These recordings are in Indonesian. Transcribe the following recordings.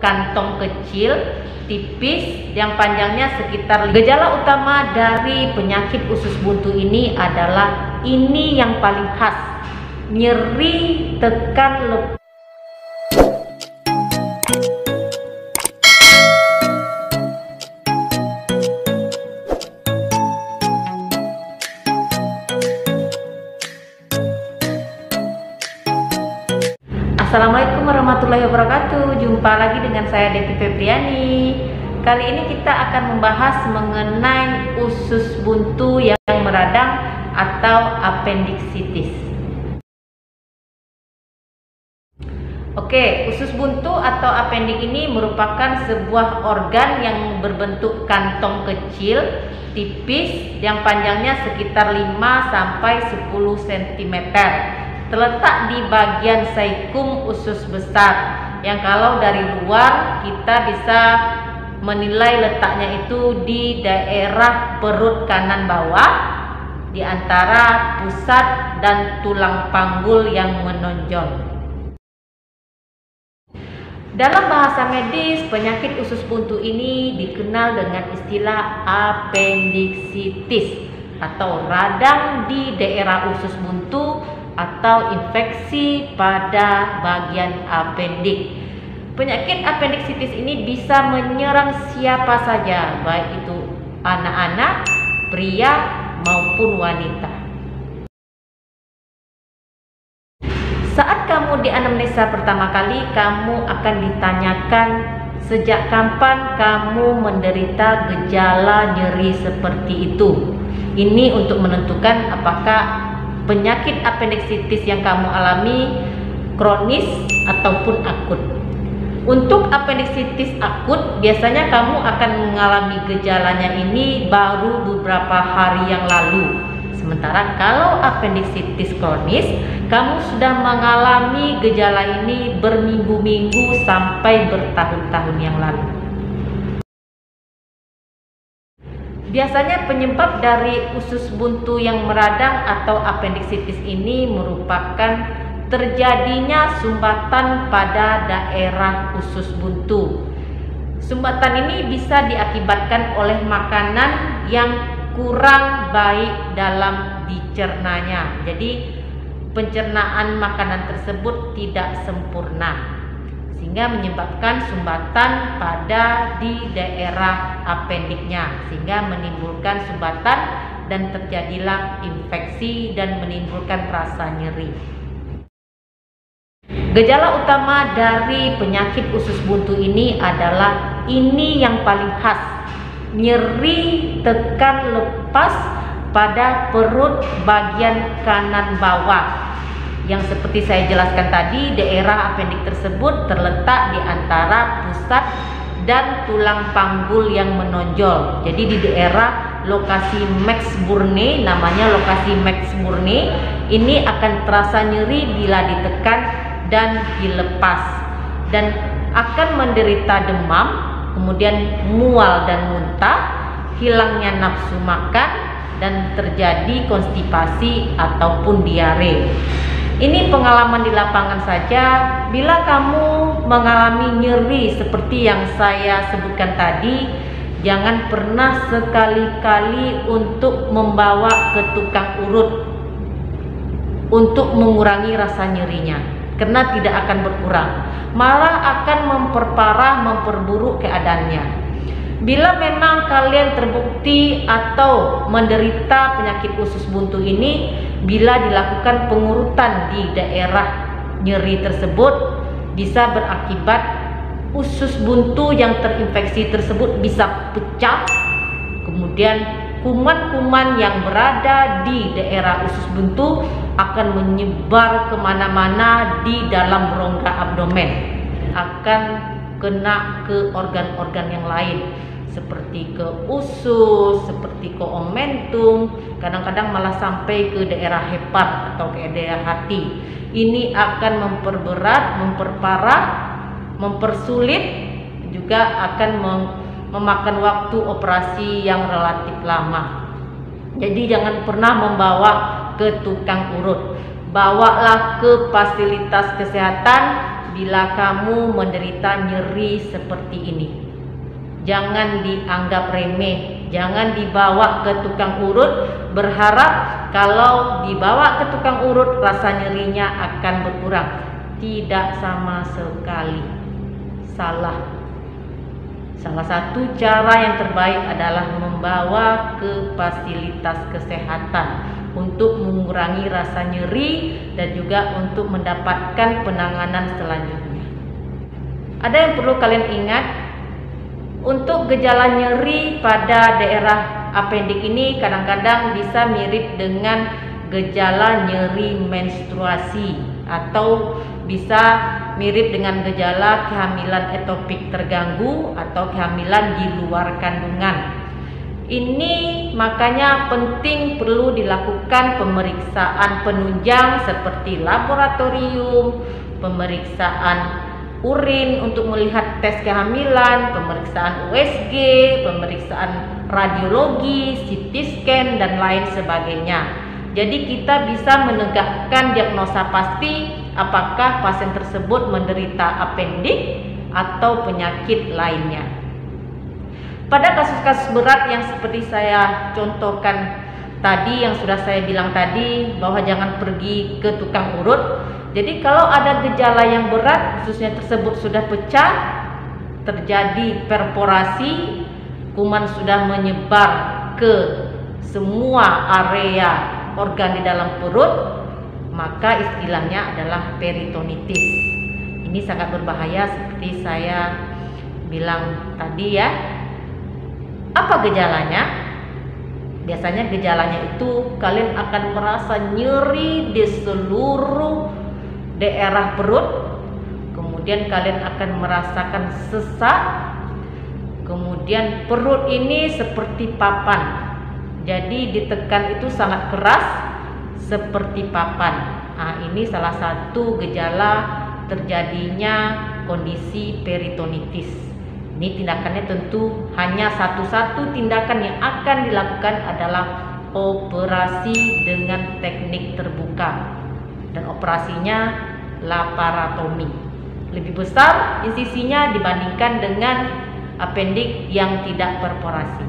kantong kecil, tipis, yang panjangnya sekitar. Gejala utama dari penyakit usus buntu ini adalah ini yang paling khas, nyeri tekan lepas. Assalamualaikum warahmatullahi wabarakatuh. Jumpa lagi dengan saya Devi Febriani. Kali ini kita akan membahas mengenai usus buntu yang meradang atau appendicitis. Oke, usus buntu atau appendix ini merupakan sebuah organ yang berbentuk kantong kecil, tipis, yang panjangnya sekitar 5 sampai 10 cm. Terletak di bagian saikum usus besar, yang kalau dari luar kita bisa menilai letaknya itu di daerah perut kanan bawah, di antara pusat dan tulang panggul yang menonjol. Dalam bahasa medis, penyakit usus buntu ini dikenal dengan istilah appendicitis atau radang di daerah usus buntu atau infeksi pada bagian appendix. Penyakit appendicitis ini bisa menyerang siapa saja, baik itu anak-anak, pria maupun wanita. Saat kamu di anamnesa pertama kali, kamu akan ditanyakan sejak kapan kamu menderita gejala nyeri seperti itu. Ini untuk menentukan apakah penyakit appendicitis yang kamu alami kronis ataupun akut. Untuk appendicitis akut, biasanya kamu akan mengalami gejalanya ini baru beberapa hari yang lalu. Sementara kalau appendicitis kronis, kamu sudah mengalami gejala ini berminggu-minggu sampai bertahun-tahun yang lalu. Biasanya penyebab dari usus buntu yang meradang atau appendicitis ini merupakan terjadinya sumbatan pada daerah usus buntu. Sumbatan ini bisa diakibatkan oleh makanan yang kurang baik dalam dicernanya. Jadi pencernaan makanan tersebut tidak sempurna, sehingga menyebabkan sumbatan pada di daerah appendiknya, sehingga menimbulkan sumbatan dan terjadilah infeksi dan menimbulkan rasa nyeri. Gejala utama dari penyakit usus buntu ini adalah ini yang paling khas, nyeri tekan lepas pada perut bagian kanan bawah, yang seperti saya jelaskan tadi, daerah appendix tersebut terletak di antara pusat dan tulang panggul yang menonjol. Jadi di daerah lokasi Max Burnet, namanya lokasi Max Burnet, ini akan terasa nyeri bila ditekan dan dilepas, dan akan menderita demam, kemudian mual dan muntah, hilangnya nafsu makan, dan terjadi konstipasi ataupun diare. Ini pengalaman di lapangan saja. Bila kamu mengalami nyeri seperti yang saya sebutkan tadi, jangan pernah sekali-kali untuk membawa ke tukang urut untuk mengurangi rasa nyerinya, karena tidak akan berkurang, malah akan memperparah, memperburuk keadaannya. Bila memang kalian terbukti atau menderita penyakit usus buntu ini, bila dilakukan pengurutan di daerah nyeri tersebut, bisa berakibat usus buntu yang terinfeksi tersebut bisa pecah. Kemudian kuman-kuman yang berada di daerah usus buntu akan menyebar kemana-mana di dalam rongga abdomen, akan kena ke organ-organ yang lain seperti ke usus, seperti ke omentum, kadang-kadang malah sampai ke daerah hepat atau ke daerah hati. Ini akan memperberat, memperparah, mempersulit, juga akan memakan waktu operasi yang relatif lama. Jadi jangan pernah membawa ke tukang urut, bawalah ke fasilitas kesehatan bila kamu menderita nyeri seperti ini. Jangan dianggap remeh, jangan dibawa ke tukang urut berharap kalau dibawa ke tukang urut rasa nyerinya akan berkurang. Tidak sama sekali. Salah. Salah satu cara yang terbaik adalah membawa ke fasilitas kesehatan untuk mengurangi rasa nyeri dan juga untuk mendapatkan penanganan selanjutnya. Ada yang perlu kalian ingat, untuk gejala nyeri pada daerah apendik ini kadang-kadang bisa mirip dengan gejala nyeri menstruasi atau bisa mirip dengan gejala kehamilan etopik terganggu atau kehamilan di luar kandungan. Ini makanya penting perlu dilakukan pemeriksaan penunjang seperti laboratorium, pemeriksaan urin untuk melihat tes kehamilan, pemeriksaan USG, pemeriksaan radiologi, CT scan dan lain sebagainya. Jadi kita bisa menegakkan diagnosa pasti apakah pasien tersebut menderita apendik atau penyakit lainnya. Pada kasus-kasus berat yang seperti saya contohkan tadi, yang sudah saya bilang tadi, bahwa jangan pergi ke tukang urut. Jadi kalau ada gejala yang berat, khususnya tersebut sudah pecah, terjadi perforasi, kuman sudah menyebar ke semua area organ di dalam perut, maka istilahnya adalah peritonitis. Ini sangat berbahaya seperti saya bilang tadi ya. Apa gejalanya? Biasanya gejalanya itu kalian akan merasa nyeri di seluruh daerah perut, kemudian kalian akan merasakan sesak, kemudian perut ini seperti papan, jadi ditekan itu sangat keras seperti papan. Nah, ini salah satu gejala terjadinya kondisi peritonitis. Ini tindakannya tentu hanya satu-satu tindakan yang akan dilakukan adalah operasi dengan teknik terbuka. Dan operasinya laparotomi. Lebih besar insisinya dibandingkan dengan apendik yang tidak perforasi.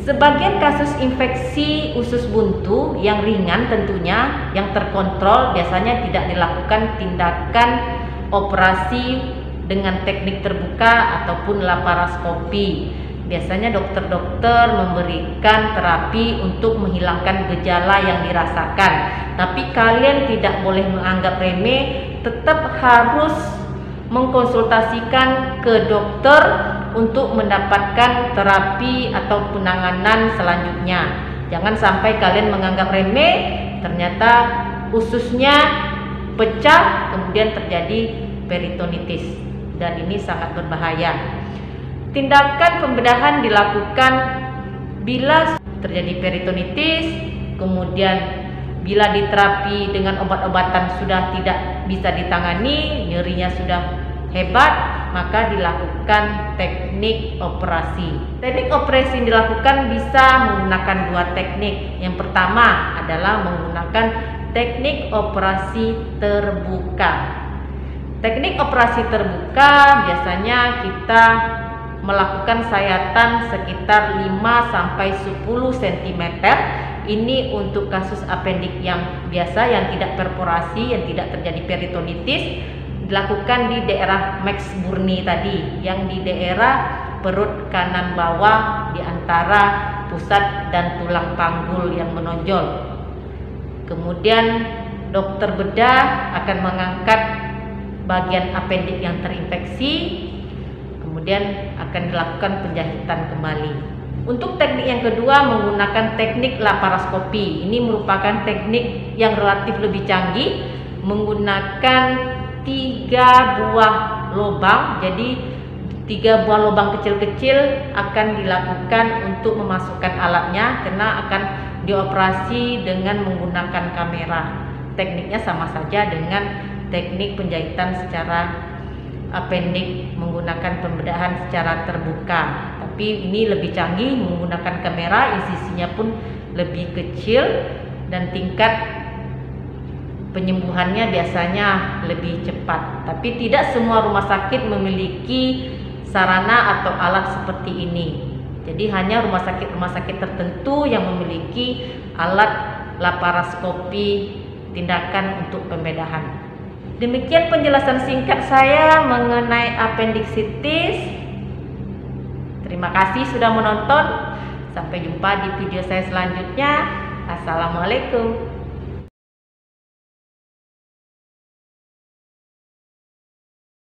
Sebagian kasus infeksi usus buntu yang ringan tentunya, yang terkontrol, biasanya tidak dilakukan tindakan operasi dengan teknik terbuka ataupun laparoskopi. Biasanya dokter-dokter memberikan terapi untuk menghilangkan gejala yang dirasakan. Tapi kalian tidak boleh menganggap remeh, tetap harus mengkonsultasikan ke dokter untuk mendapatkan terapi atau penanganan selanjutnya. Jangan sampai kalian menganggap remeh, ternyata ususnya pecah, kemudian terjadi peritonitis. Dan ini sangat berbahaya. Tindakan pembedahan dilakukan bila terjadi peritonitis, kemudian bila diterapi dengan obat-obatan sudah tidak bisa ditangani, nyerinya sudah hebat, maka dilakukan teknik operasi. Teknik operasi yang dilakukan bisa menggunakan dua teknik. Yang pertama adalah menggunakan teknik operasi terbuka. Teknik operasi terbuka biasanya kita melakukan sayatan sekitar 5-10 cm. Ini untuk kasus apendik yang biasa, yang tidak perforasi, yang tidak terjadi peritonitis, dilakukan di daerah Max Burni tadi, yang di daerah perut kanan bawah di antara pusat dan tulang panggul yang menonjol. Kemudian dokter bedah akan mengangkat bagian apendik yang terinfeksi, kemudian akan dilakukan penjahitan kembali. Untuk teknik yang kedua menggunakan teknik laparoskopi. Ini merupakan teknik yang relatif lebih canggih, menggunakan 3 buah lubang. Jadi 3 buah lubang kecil-kecil akan dilakukan untuk memasukkan alatnya, karena akan dioperasi dengan menggunakan kamera. Tekniknya sama saja dengan teknik penjahitan secara apendik menggunakan pembedahan secara terbuka, tapi ini lebih canggih menggunakan kamera, insisinya pun lebih kecil dan tingkat penyembuhannya biasanya lebih cepat. Tapi tidak semua rumah sakit memiliki sarana atau alat seperti ini. Jadi hanya rumah sakit tertentu yang memiliki alat laparoskopi tindakan untuk pembedahan. Demikian penjelasan singkat saya mengenai apendiksitis. Terima kasih sudah menonton. Sampai jumpa di video saya selanjutnya. Assalamualaikum.